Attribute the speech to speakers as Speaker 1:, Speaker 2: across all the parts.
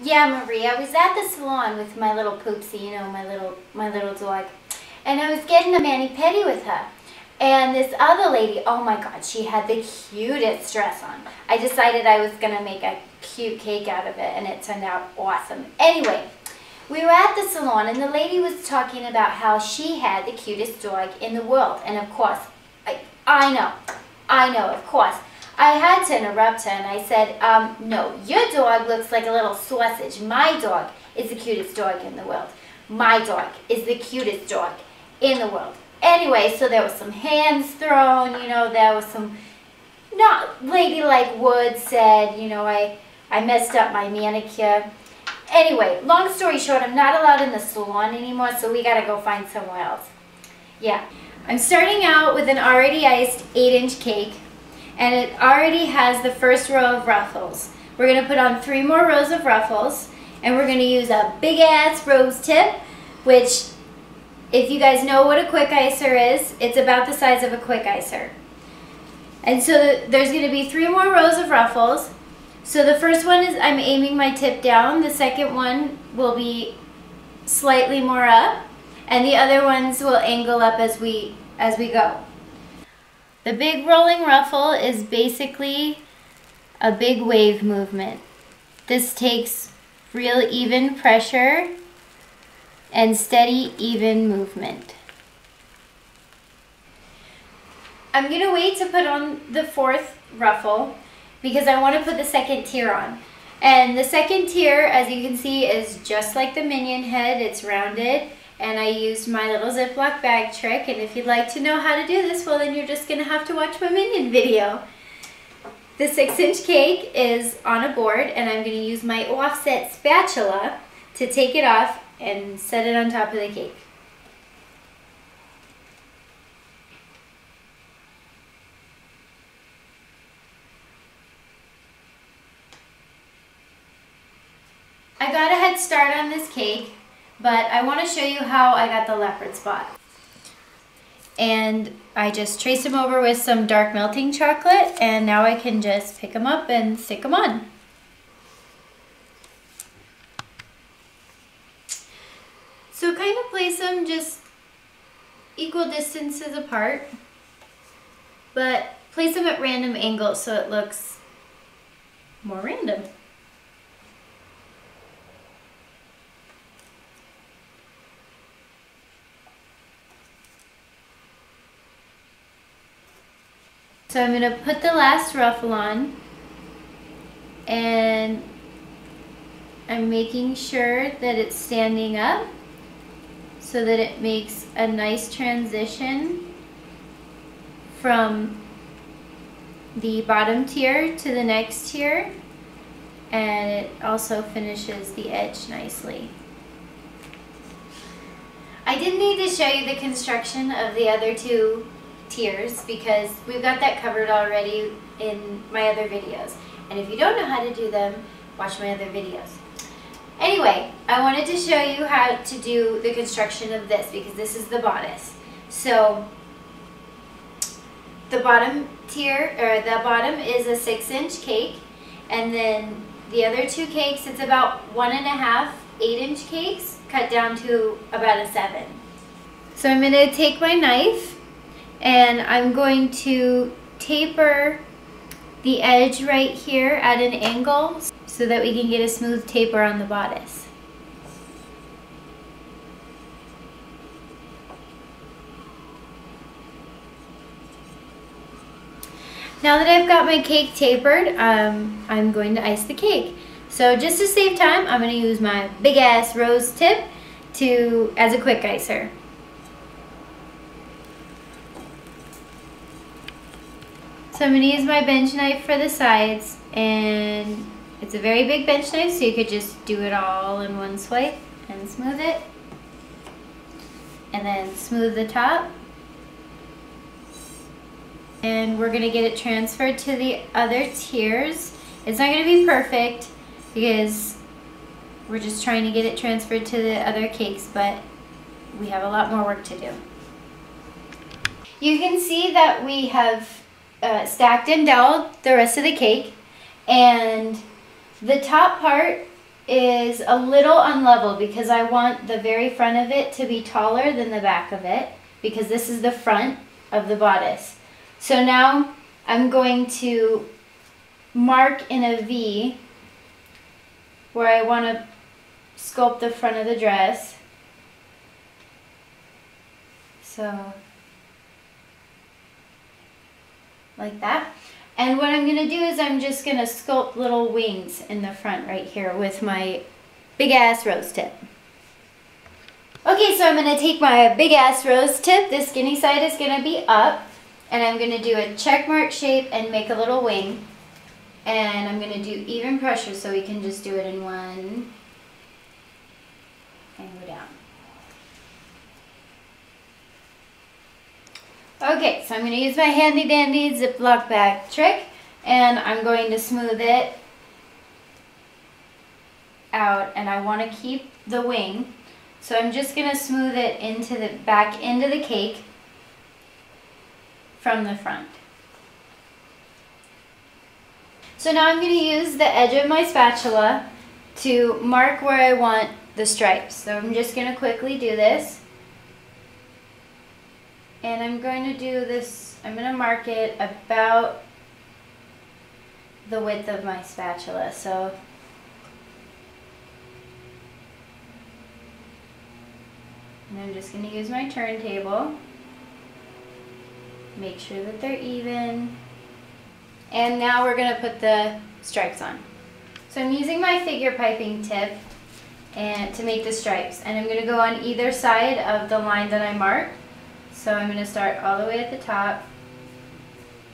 Speaker 1: Yeah, Marie, I was at the salon with my little Poopsie, you know, my little dog, and I was getting a mani-pedi with her. And this other lady, oh my God, she had the cutest dress on. I decided I was gonna make a cute cake out of it, and it turned out awesome. Anyway, we were at the salon, and the lady was talking about how she had the cutest dog in the world. And of course, I know, of course. I had to interrupt her, and I said, no, your dog looks like a little sausage. My dog is the cutest dog in the world. My dog is the cutest dog in the world. Anyway, so there was some hands thrown, you know, there was some not ladylike words said, you know, I messed up my manicure. Anyway, long story short, I'm not allowed in the salon anymore, so we gotta go find somewhere else. Yeah. I'm starting out with an already iced 8-inch cake, and it already has the first row of ruffles. We're gonna put on 3 more rows of ruffles, and we're gonna use a big ass rose tip, which, if you guys know what a quick icer is, it's about the size of a quick icer. And so there's going to be 3 more rows of ruffles. So the first one is I'm aiming my tip down. The second one will be slightly more up, and the other ones will angle up as we go. The big rolling ruffle is basically a big wave movement. This takes real even pressure and steady, even movement. I'm gonna wait to put on the 4th ruffle because I want to put the 2nd tier on. And the 2nd tier, as you can see, is just like the minion head. It's rounded, and I used my little Ziploc bag trick. And if you'd like to know how to do this, well, then you're just gonna have to watch my minion video. The 6-inch cake is on a board, and I'm gonna use my offset spatula to take it off and set it on top of the cake. I got a head start on this cake, but I want to show you how I got the leopard spot. And I just trace them over with some dark melting chocolate, and now I can just pick them up and stick them on. So kind of place them just equal distances apart, but place them at random angles so it looks more random. So I'm going to put the last ruffle on, and I'm making sure that it's standing up so that it makes a nice transition from the bottom tier to the next tier, and it also finishes the edge nicely. I didn't need to show you the construction of the other 2 tiers because we've got that covered already in my other videos. And if you don't know how to do them, watch my other videos. Anyway, I wanted to show you how to do the construction of this because this is the bodice. So the bottom tier, or the bottom, is a 6-inch cake, and then the other 2 cakes, it's about 1.5 8-inch cakes cut down to about a 7. So I'm going to take my knife and I'm going to taper the edge right here at an angle so that we can get a smooth taper on the bodice. Now that I've got my cake tapered, I'm going to ice the cake. So just to save time, I'm going to use my big ass rose tip as a quick icer. So I'm going to use my bench knife for the sides, and it's a very big bench knife, so you could just do it all in one swipe and smooth it. And then smooth the top. And we're going to get it transferred to the other tiers. It's not going to be perfect because we're just trying to get it transferred to the other cakes, but we have a lot more work to do. You can see that we have stacked and doweled the rest of the cake, and the top part is a little unlevel because I want the very front of it to be taller than the back of it, because this is the front of the bodice. So now I'm going to mark in a V where I want to sculpt the front of the dress. So, like that. And what I'm going to do is I'm just going to sculpt little wings in the front right here with my big ass rose tip. Okay, so I'm going to take my big ass rose tip, the skinny side is going to be up, and I'm going to do a check mark shape and make a little wing. And I'm going to do even pressure so we can just do it in one and go down. Okay, so I'm going to use my handy dandy Ziploc bag trick, and I'm going to smooth it out, and I want to keep the wing. So I'm just going to smooth it into the back into the cake from the front. So now I'm going to use the edge of my spatula to mark where I want the stripes. So I'm just going to quickly do this. And I'm going to do this, I'm going to mark it about the width of my spatula. So and I'm just going to use my turntable, make sure that they're even. And now we're going to put the stripes on. So I'm using my figure piping tip and to make the stripes. And I'm going to go on either side of the line that I marked. So I'm going to start all the way at the top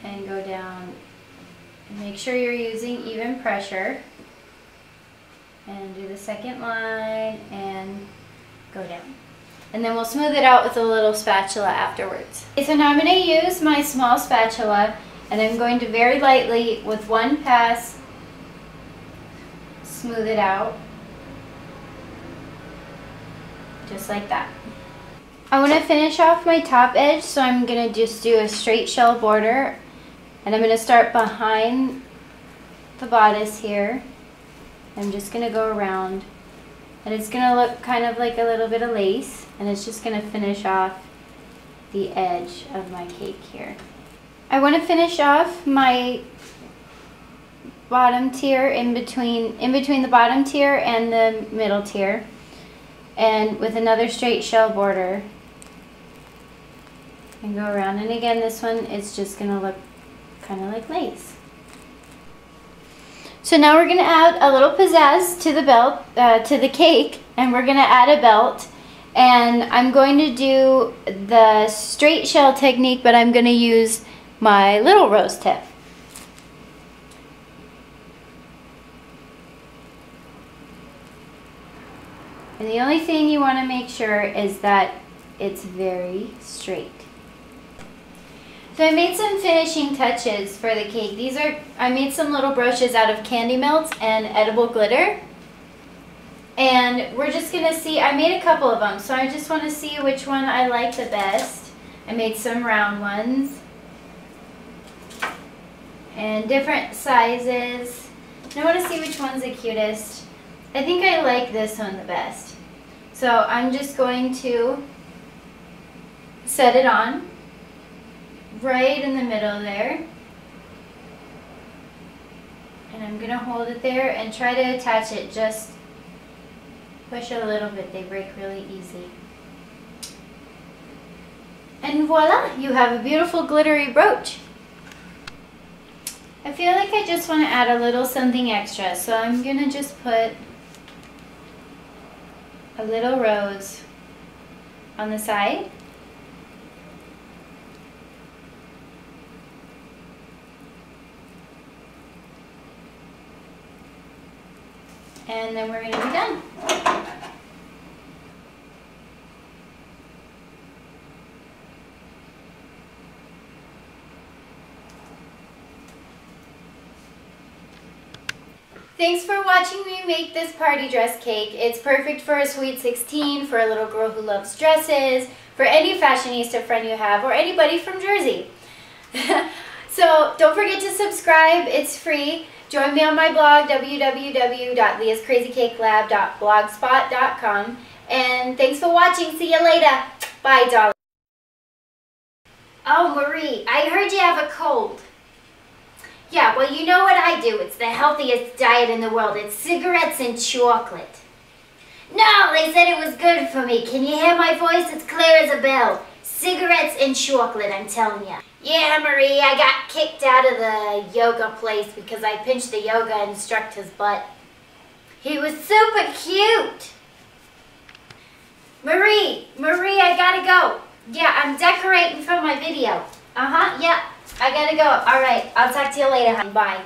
Speaker 1: and go down. Make sure you're using even pressure. And do the second line and go down. And then we'll smooth it out with a little spatula afterwards. Okay, so now I'm going to use my small spatula, and I'm going to very lightly, with one pass, smooth it out. Just like that. I want to finish off my top edge, so I'm going to just do a straight shell border, and I'm going to start behind the bodice here. I'm just going to go around, and it's going to look kind of like a little bit of lace, and it's just going to finish off the edge of my cake here. I want to finish off my bottom tier in between the bottom tier and the middle tier, and with another straight shell border. And go around, and again this one is just going to look kind of like lace. So now we're going to add a little pizzazz to the belt, to the cake, and we're going to add a belt. And I'm going to do the straight shell technique, but I'm going to use my little rose tip. And the only thing you want to make sure is that it's very straight. So I made some finishing touches for the cake. I made some little brooches out of candy melts and edible glitter. And we're just gonna see, I made a couple of them, so I just want to see which one I like the best. I made some round ones and different sizes. And I want to see which one's the cutest. I think I like this one the best. So I'm just going to set it on right in the middle there. And I'm going to hold it there and try to attach it. Just push it a little bit, they break really easy. And voila, you have a beautiful glittery brooch. I feel like I just want to add a little something extra, so I'm going to just put a little rose on the side. And then we're going to be done. Thanks for watching me make this party dress cake. It's perfect for a sweet 16, for a little girl who loves dresses, for any fashionista friend you have, or anybody from Jersey. So don't forget to subscribe, it's free. Join me on my blog, www.leahscrazycakelab.blogspot.com. And thanks for watching. See you later. Bye, darling. Oh, Marie, I heard you have a cold. Yeah, well, you know what I do. It's the healthiest diet in the world. It's cigarettes and chocolate. No, they said it was good for me. Can you hear my voice? It's clear as a bell. Cigarettes and chocolate, I'm telling you. Yeah, Marie, I got kicked out of the yoga place because I pinched the yoga instructor's butt. He was super cute. Marie, I gotta go. Yeah, I'm decorating for my video. Yeah, I gotta go. All right, I'll talk to you later, hon. Bye.